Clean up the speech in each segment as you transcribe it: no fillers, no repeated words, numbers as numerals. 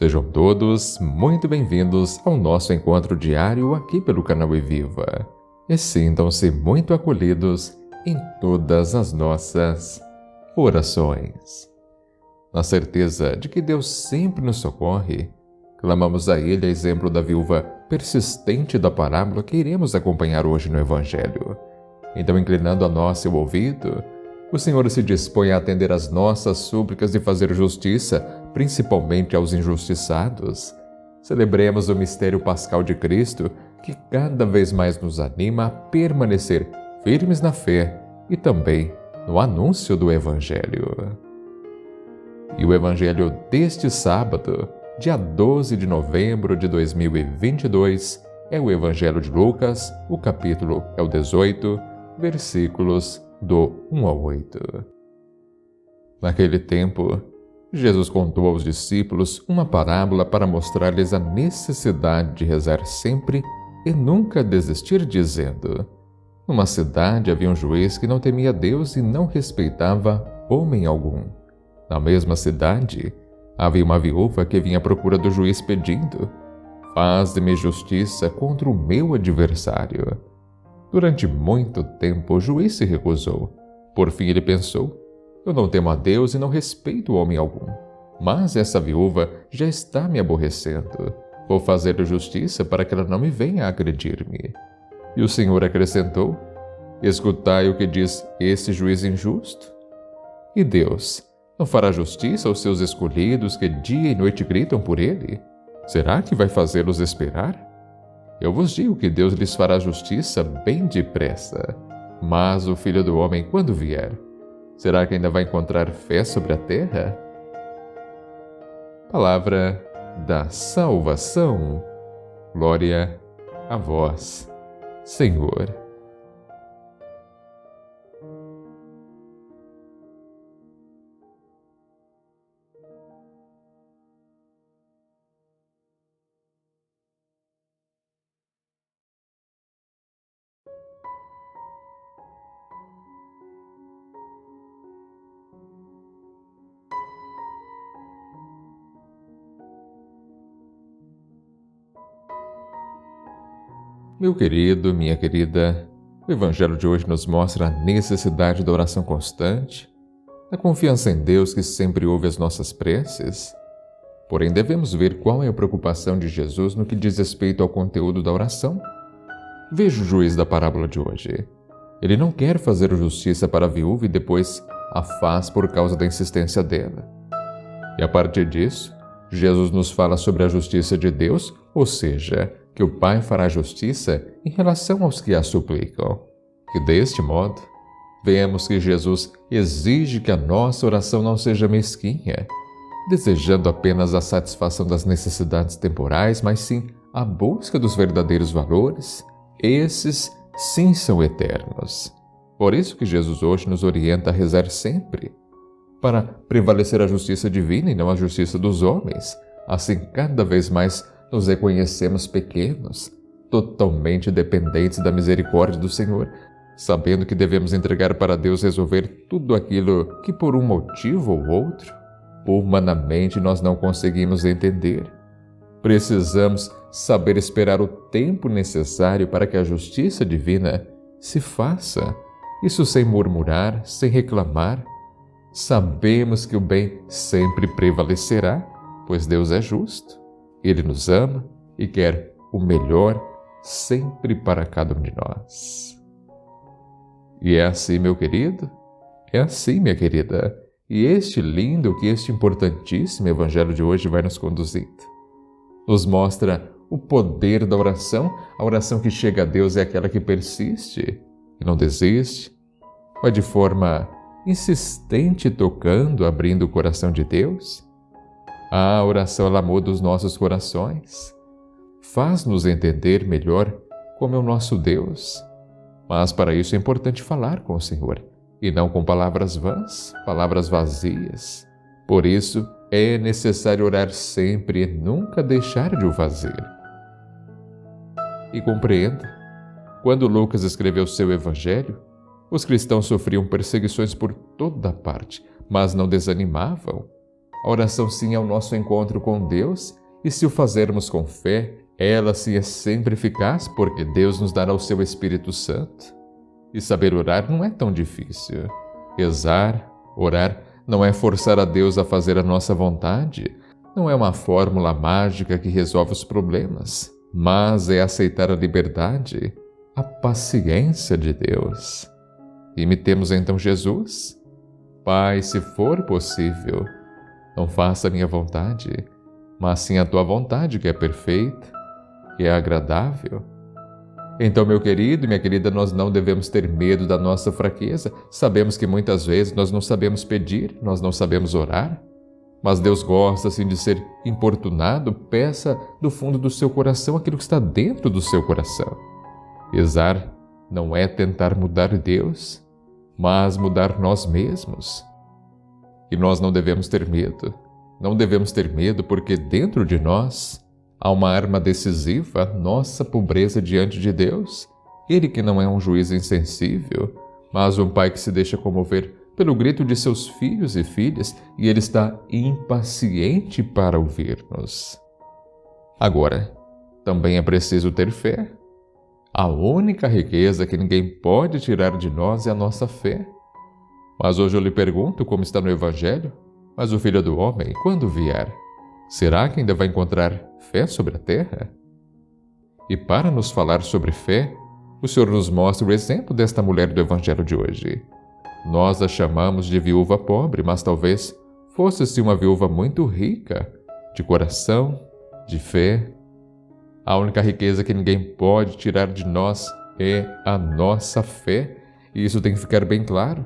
Sejam todos muito bem-vindos ao nosso encontro diário aqui pelo canal Eviva. E sintam-se muito acolhidos em todas as nossas orações. Na certeza de que Deus sempre nos socorre, clamamos a Ele a exemplo da viúva persistente da parábola que iremos acompanhar hoje no Evangelho. Então, inclinando a nós seu ouvido, o Senhor se dispõe a atender às nossas súplicas e fazer justiça, principalmente aos injustiçados. Celebremos o mistério pascal de Cristo, que cada vez mais nos anima a permanecer firmes na fé e também no anúncio do Evangelho. E o Evangelho deste sábado, dia 12 de novembro de 2022, é o Evangelho de Lucas, o capítulo é o 18, versículos do 1 ao 8. Naquele tempo, Jesus contou aos discípulos uma parábola para mostrar-lhes a necessidade de rezar sempre e nunca desistir, dizendo: numa cidade havia um juiz que não temia Deus e não respeitava homem algum. Na mesma cidade, havia uma viúva que vinha à procura do juiz pedindo: faz-me justiça contra o meu adversário. Durante muito tempo o juiz se recusou. Por fim ele pensou: eu não temo a Deus e não respeito homem algum. Mas essa viúva já está me aborrecendo. Vou fazer justiça para que ela não me venha a agredir-me. E o Senhor acrescentou: escutai o que diz esse juiz injusto. E Deus não fará justiça aos seus escolhidos que dia e noite gritam por ele? Será que vai fazê-los esperar? Eu vos digo que Deus lhes fará justiça bem depressa. Mas o Filho do Homem, quando vier, será que ainda vai encontrar fé sobre a terra? Palavra da salvação. Glória a vós, Senhor. Meu querido, minha querida, o Evangelho de hoje nos mostra a necessidade da oração constante, da confiança em Deus que sempre ouve as nossas preces. Porém, devemos ver qual é a preocupação de Jesus no que diz respeito ao conteúdo da oração. Veja o juiz da parábola de hoje. Ele não quer fazer justiça para a viúva e depois a faz por causa da insistência dela. E a partir disso, Jesus nos fala sobre a justiça de Deus, ou seja, que o Pai fará justiça em relação aos que a suplicam. E deste modo, vemos que Jesus exige que a nossa oração não seja mesquinha, desejando apenas a satisfação das necessidades temporais, mas sim a busca dos verdadeiros valores. Esses sim são eternos. Por isso que Jesus hoje nos orienta a rezar sempre, para prevalecer a justiça divina e não a justiça dos homens. Assim, cada vez mais nos reconhecemos pequenos, totalmente dependentes da misericórdia do Senhor, sabendo que devemos entregar para Deus resolver tudo aquilo que por um motivo ou outro, humanamente nós não conseguimos entender. Precisamos saber esperar o tempo necessário para que a justiça divina se faça, isso sem murmurar, sem reclamar. Sabemos que o bem sempre prevalecerá, pois Deus é justo. Ele nos ama e quer o melhor sempre para cada um de nós. E é assim, meu querido, é assim, minha querida, e este lindo, que este importantíssimo Evangelho de hoje vai nos conduzindo. Nos mostra o poder da oração. A oração que chega a Deus é aquela que persiste e não desiste, vai de forma insistente tocando, abrindo o coração de Deus. A oração, ela muda os nossos corações, faz-nos entender melhor como é o nosso Deus. Mas para isso é importante falar com o Senhor, e não com palavras vãs, palavras vazias. Por isso é necessário orar sempre e nunca deixar de o fazer. E compreenda, quando Lucas escreveu seu Evangelho, os cristãos sofriam perseguições por toda parte, mas não desanimavam. A oração sim é o nosso encontro com Deus, e se o fazermos com fé, ela sim é sempre eficaz, porque Deus nos dará o seu Espírito Santo. E saber orar não é tão difícil. Rezar, orar, não é forçar a Deus a fazer a nossa vontade, não é uma fórmula mágica que resolve os problemas, mas é aceitar a liberdade, a paciência de Deus. Imitemos então Jesus. Pai, se for possível, não faça a minha vontade, mas sim a tua vontade, que é perfeita, que é agradável. Então, meu querido e minha querida, nós não devemos ter medo da nossa fraqueza. Sabemos que muitas vezes nós não sabemos pedir, nós não sabemos orar, mas Deus gosta assim de ser importunado. Peça do fundo do seu coração aquilo que está dentro do seu coração. Rezar não é tentar mudar Deus, mas mudar nós mesmos. E nós não devemos ter medo. Não devemos ter medo porque dentro de nós há uma arma decisiva, nossa pobreza diante de Deus. Ele que não é um juiz insensível, mas um pai que se deixa comover pelo grito de seus filhos e filhas, e ele está impaciente para ouvir-nos. Agora, também é preciso ter fé. A única riqueza que ninguém pode tirar de nós é a nossa fé. Mas hoje eu lhe pergunto, como está no Evangelho, mas o Filho do Homem, quando vier, será que ainda vai encontrar fé sobre a terra? E para nos falar sobre fé, o Senhor nos mostra o exemplo desta mulher do Evangelho de hoje. Nós a chamamos de viúva pobre, mas talvez fosse uma viúva muito rica, de coração, de fé. A única riqueza que ninguém pode tirar de nós é a nossa fé, e isso tem que ficar bem claro.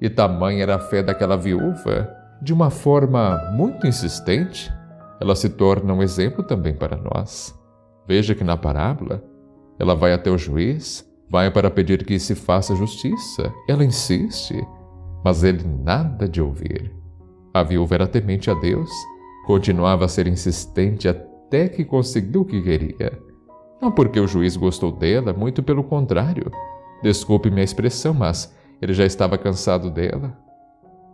E tamanha era a fé daquela viúva, de uma forma muito insistente, ela se torna um exemplo também para nós. Veja que na parábola, ela vai até o juiz, vai para pedir que se faça justiça. Ela insiste, mas ele nada de ouvir. A viúva era temente a Deus, continuava a ser insistente até que conseguiu o que queria. Não porque o juiz gostou dela, muito pelo contrário. Desculpe-me a expressão, mas ele já estava cansado dela.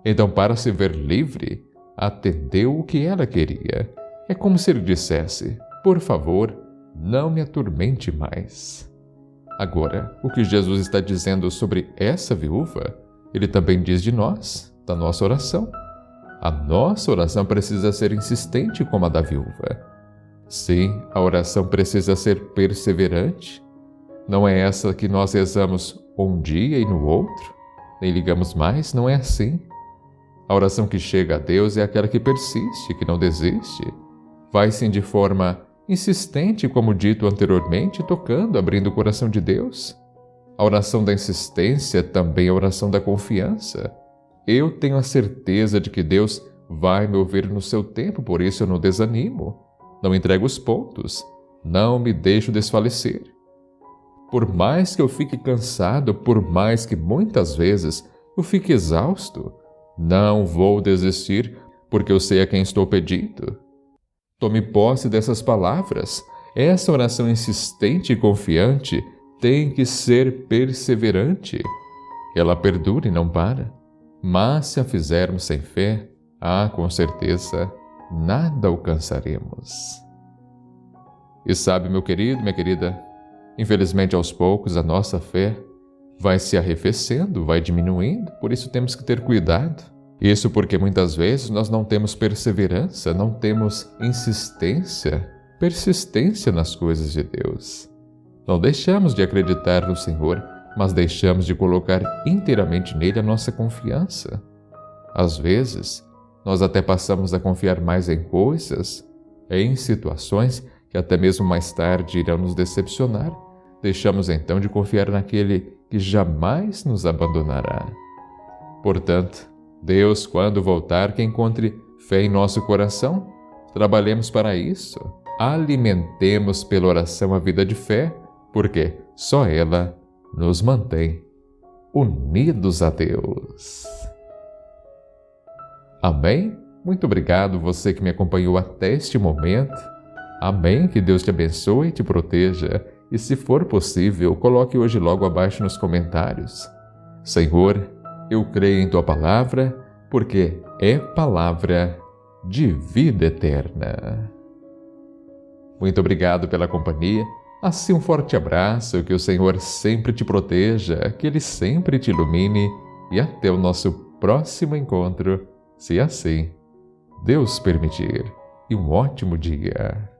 Então, para se ver livre, atendeu o que ela queria. É como se ele dissesse: por favor, não me atormente mais. Agora, o que Jesus está dizendo sobre essa viúva, ele também diz de nós, da nossa oração. A nossa oração precisa ser insistente como a da viúva. Sim, a oração precisa ser perseverante. Não é essa que nós rezamos um dia e no outro, nem ligamos mais, não é assim. A oração que chega a Deus é aquela que persiste, que não desiste. Vai sim de forma insistente, como dito anteriormente, tocando, abrindo o coração de Deus. A oração da insistência também é a oração da confiança. Eu tenho a certeza de que Deus vai me ouvir no seu tempo, por isso eu não desanimo, não entrego os pontos, não me deixo desfalecer. Por mais que eu fique cansado, por mais que muitas vezes eu fique exausto, não vou desistir, porque eu sei a quem estou pedindo. Tome posse dessas palavras. Essa oração insistente e confiante tem que ser perseverante. Ela perdura e não para. Mas se a fizermos sem fé, com certeza, nada alcançaremos. E sabe, meu querido, minha querida, infelizmente aos poucos a nossa fé vai se arrefecendo, vai diminuindo, por isso temos que ter cuidado. Isso porque muitas vezes nós não temos perseverança, não temos insistência, persistência nas coisas de Deus. Não deixamos de acreditar no Senhor, mas deixamos de colocar inteiramente nele a nossa confiança. Às vezes, nós até passamos a confiar mais em coisas, em situações que até mesmo mais tarde irão nos decepcionar. Deixamos então de confiar naquele que jamais nos abandonará. Portanto, Deus, quando voltar, que encontre fé em nosso coração. Trabalhemos para isso. Alimentemos pela oração a vida de fé, porque só ela nos mantém unidos a Deus. Amém? Muito obrigado você que me acompanhou até este momento. Amém? Que Deus te abençoe e te proteja. E se for possível, coloque hoje logo abaixo nos comentários: Senhor, eu creio em Tua palavra, porque é palavra de vida eterna. Muito obrigado pela companhia. Assim, um forte abraço, que o Senhor sempre te proteja, que Ele sempre te ilumine e até o nosso próximo encontro, se assim Deus permitir. E um ótimo dia.